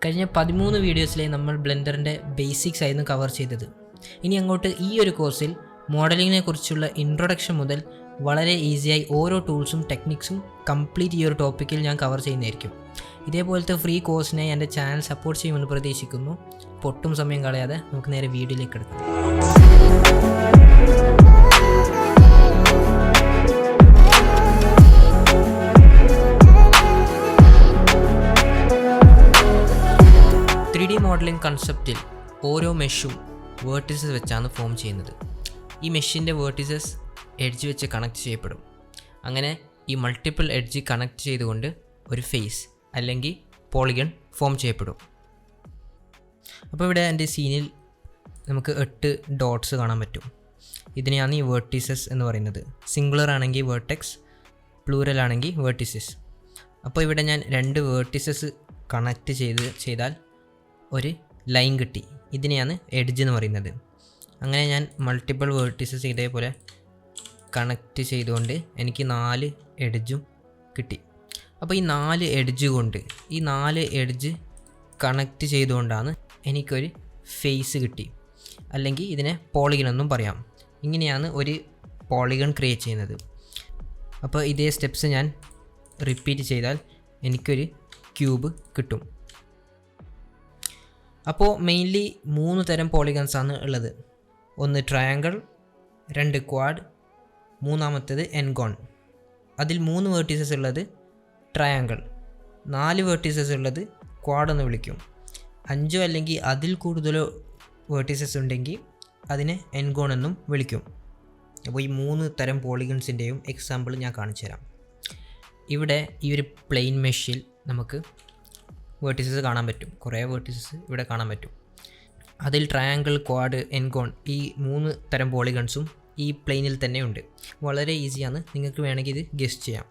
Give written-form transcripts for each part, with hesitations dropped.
കഴിഞ്ഞ 13 വീഡിയോസിലെ നമ്മൾ ബ്ലെൻഡറിൻ്റെ ബേസിക്സ് ആയിരുന്നു കവർ ചെയ്തത്. ഇനി അങ്ങോട്ട് ഈ ഒരു കോഴ്സിൽ മോഡലിങ്ങിനെ കുറിച്ചുള്ള ഇൻട്രൊഡക്ഷൻ മുതൽ വളരെ ഈസിയായി ഓരോ ടൂൾസും ടെക്നിക്സും കംപ്ലീറ്റ് ഈ ഒരു ടോപ്പിക്കിൽ ഞാൻ കവർ ചെയ്യുന്നതായിരിക്കും. ഇതേപോലത്തെ ഫ്രീ കോഴ്സിനെ എൻ്റെ ചാനൽ സപ്പോർട്ട് ചെയ്യുമെന്ന് പ്രതീക്ഷിക്കുന്നു. അപ്പോൾ ഒട്ടും സമയം കളയാതെ നമുക്ക് നേരെ വീഡിയോയിലേക്ക് എടുക്കാം. മോഡലിംഗ് കൺസെപ്റ്റിൽ ഓരോ മെഷും വേർട്ടിസസ് വെച്ചാണ് ഫോം ചെയ്യുന്നത്. ഈ മെഷിൻ്റെ വേർട്ടിസസ് എഡ്ജ് വെച്ച് കണക്ട് ചെയ്യപ്പെടും. അങ്ങനെ ഈ മൾട്ടിപ്പിൾ എഡ്ജ് കണക്ട് ചെയ്തുകൊണ്ട് ഒരു ഫേസ് അല്ലെങ്കിൽ പോളിഗൺ ഫോം ചെയ്യപ്പെടും. അപ്പോൾ ഇവിടെ എൻ്റെ സീനിൽ നമുക്ക് 8 ഡോട്ട്സ് കാണാൻ പറ്റും. ഇതിനെയാണ് ഈ വേർട്ടിസസ് എന്ന് പറയുന്നത്. സിംഗുലർ ആണെങ്കിൽ വേർട്ടെക്സ്, പ്ലൂറൽ ആണെങ്കിൽ വേർട്ടിസസ്. അപ്പോൾ ഇവിടെ ഞാൻ 2 വേർട്ടിസസ് കണക്ട് ചെയ്താൽ ഒരു ലൈൻ കിട്ടി. ഇതിനെയാണ് എഡ്ജ് എന്ന് പറയുന്നത്. അങ്ങനെ ഞാൻ മൾട്ടിപ്പിൾ വേർട്ടിസസ് ഇതേപോലെ കണക്ട് ചെയ്തുകൊണ്ട് എനിക്ക് 4 എഡ്ജും കിട്ടി. അപ്പോൾ ഈ 4 എഡ്ജ് കൊണ്ട് ഈ 4 എഡ്ജ് കണക്ട് ചെയ്തുകൊണ്ടാണ് എനിക്കൊരു ഫേസ് കിട്ടി. അല്ലെങ്കിൽ ഇതിനെ പോളിഗൺ എന്നും പറയാം. ഇങ്ങനെയാണ് ഒരു പോളിഗൺ ക്രിയേറ്റ് ചെയ്യുന്നത്. അപ്പോൾ ഇതേ സ്റ്റെപ്സ് ഞാൻ റിപ്പീറ്റ് ചെയ്താൽ എനിക്കൊരു ക്യൂബ് കിട്ടും. അപ്പോൾ മെയിൻലി 3 തരം പോളിഗൺസാണ് ഉള്ളത്. ഒന്ന് ട്രയാങ്കിൾ, 2 ക്വാഡ്, മൂന്നാമത്തേത് എൻഗോൺ. അതിൽ 3 വേർട്ടീസസ് ഉള്ളത് ട്രയാങ്കിൾ, 4 വേർട്ടീസസ് ഉള്ളത് ക്വാഡ് എന്ന് വിളിക്കും. 5 അല്ലെങ്കിൽ അതിൽ കൂടുതലോ വേർട്ടീസസ് ഉണ്ടെങ്കിൽ അതിനെ എൻഗോൺ എന്നും വിളിക്കും. അപ്പോൾ ഈ 3 തരം പോളിഗൺസിൻ്റെയും എക്സാമ്പിൾ ഞാൻ കാണിച്ചു തരാം. ഇവിടെ ഈ ഒരു പ്ലെയിൻ മെഷിൽ നമുക്ക് വേർട്ടിസസ് കാണാൻ പറ്റും. കുറേ വേർട്ടിസസ് ഇവിടെ കാണാൻ പറ്റും. അതിൽ ട്രയാങ്കിൾ, ക്വാഡ്, എൻഗോൺ ഈ 3 തരം പോളിഗൺസും ഈ പ്ലെയിനിൽ തന്നെ ഉണ്ട്. വളരെ ഈസിയാണ്, നിങ്ങൾക്ക് വേണമെങ്കിൽ ഇത് ഗെസ് ചെയ്യാം.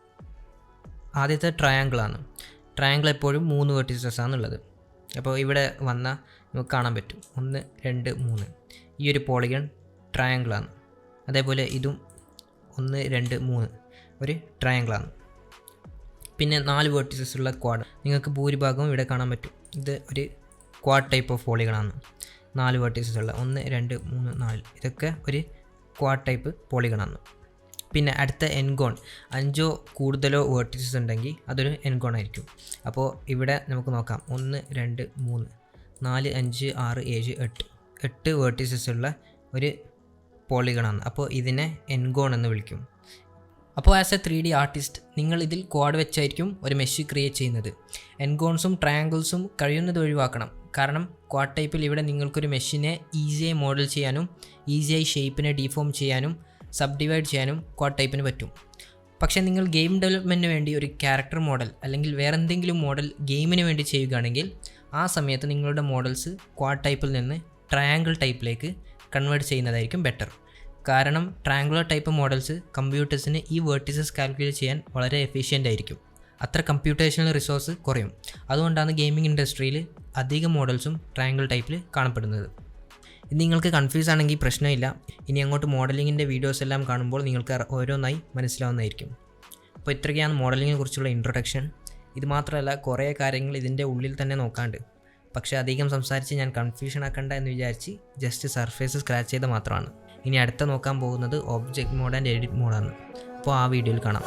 ആദ്യത്തെ ട്രയാങ്കിളാണ്. ട്രയാങ്കിൾ എപ്പോഴും 3 വേർട്ടിസസ് ആണുള്ളത്. അപ്പോൾ ഇവിടെ വന്നാൽ നമുക്ക് കാണാൻ പറ്റും 1, 2, 3. ഈ ഒരു പോളിഗൺ ട്രയാങ്കിളാണ്. അതേപോലെ ഇതും 1, 2, 3 ഒരു ട്രയാങ്കിളാണ്. പിന്നെ 4 വേർട്ടിസസ് ഉള്ള ക്വാഡ് നിങ്ങൾക്ക് ഭൂരിഭാഗവും ഇവിടെ കാണാൻ പറ്റും. ഇത് ഒരു ക്വാഡ് ടൈപ്പ് ഓഫ് പോളിഗണാണ്. 4 വേർട്ടിസസ് ഉള്ള 1, 2, 3, 4 ഇതൊക്കെ ഒരു ക്വാഡ് ടൈപ്പ് പോളിഗണാണ്. പിന്നെ അടുത്ത എൻഗോൺ, 5 കൂടുതലോ വേർട്ടിസസ് ഉണ്ടെങ്കിൽ അതൊരു എൻഗോൺ ആയിരിക്കും. അപ്പോൾ ഇവിടെ നമുക്ക് നോക്കാം 1, 2, 3, 4, 5, 6, 7, 8 വേർട്ടിസസ് ഉള്ള ഒരു പോളിഗണാണ്. അപ്പോൾ ഇതിനെ എൻഗോൺ എന്ന് വിളിക്കും. അപ്പോൾ ആസ് എ 3D ആർട്ടിസ്റ്റ് നിങ്ങൾ ഇതിൽ ക്വാഡ് വെച്ചായിരിക്കും ഒരു മെഷ് ക്രിയേറ്റ് ചെയ്യുന്നത്. എൻഗോൺസും ട്രയാങ്കിൾസും കഴിയുന്നത് ഒഴിവാക്കണം. കാരണം ക്വാഡ് ടൈപ്പിൽ ഇവിടെ നിങ്ങൾക്കൊരു മെഷിനെ ഈസിയായി മോഡൽ ചെയ്യാനും ഈസിയായി ഷേപ്പിനെ ഡീഫോം ചെയ്യാനും സബ് ഡിവൈഡ് ചെയ്യാനും ക്വാഡ് ടൈപ്പിന് പറ്റും. പക്ഷേ നിങ്ങൾ ഗെയിം ഡെവലപ്മെൻറ്റിന് വേണ്ടി ഒരു ക്യാരക്ടർ മോഡൽ അല്ലെങ്കിൽ വേറെ എന്തെങ്കിലും മോഡൽ ഗെയിമിന് വേണ്ടി ചെയ്യുകയാണെങ്കിൽ ആ സമയത്ത് നിങ്ങളുടെ മോഡൽസ് ക്വാഡ് ടൈപ്പിൽ നിന്ന് ട്രയാങ്കിൾ ടൈപ്പിലേക്ക് കൺവേർട്ട് ചെയ്യുന്നതായിരിക്കും ബെറ്റർ. കാരണം ട്രയാങ്കുലർ ടൈപ്പ് മോഡൽസ് കമ്പ്യൂട്ടേഴ്സിന് ഈ വേർട്ടിസസ് കാൽക്കുലേറ്റ് ചെയ്യാൻ വളരെ എഫിഷ്യൻ്റ് ആയിരിക്കും. അത്ര കമ്പ്യൂട്ടേഷണൽ റിസോഴ്സ് കുറയും. അതുകൊണ്ടാണ് ഗെയിമിംഗ് ഇൻഡസ്ട്രിയിൽ അധികം മോഡൽസും ട്രയാങ്കിൾ ടൈപ്പിൽ കാണപ്പെടുന്നത്. ഇത് നിങ്ങൾക്ക് കൺഫ്യൂസ് ആണെങ്കിൽ പ്രശ്നമില്ല. ഇനി അങ്ങോട്ട് മോഡലിങ്ങിൻ്റെ വീഡിയോസ് എല്ലാം കാണുമ്പോൾ നിങ്ങൾക്ക് ഓരോന്നായി മനസ്സിലാവുന്നതായിരിക്കും. അപ്പോൾ ഇത്രയൊക്കെയാണ് മോഡലിങ്ങിനെ കുറിച്ചുള്ള ഇൻട്രൊഡക്ഷൻ. ഇത് മാത്രമല്ല കുറേ കാര്യങ്ങൾ ഇതിൻ്റെ ഉള്ളിൽ തന്നെ നോക്കാണ്ട്. പക്ഷേ അധികം സംസാരിച്ച് ഞാൻ കൺഫ്യൂഷൻ ആക്കണ്ട എന്ന് വിചാരിച്ച് ജസ്റ്റ് സർഫേസ് സ്ക്രാച്ച് ചെയ്ത് മാത്രമാണ്. ഇനി അടുത്ത നോക്കാൻ പോകുന്നത് ഒബ്ജക്റ്റ് മോഡ് ആൻഡ് എഡിറ്റ് മോഡാണ്. അപ്പോൾ ആ വീഡിയോയിൽ കാണാം.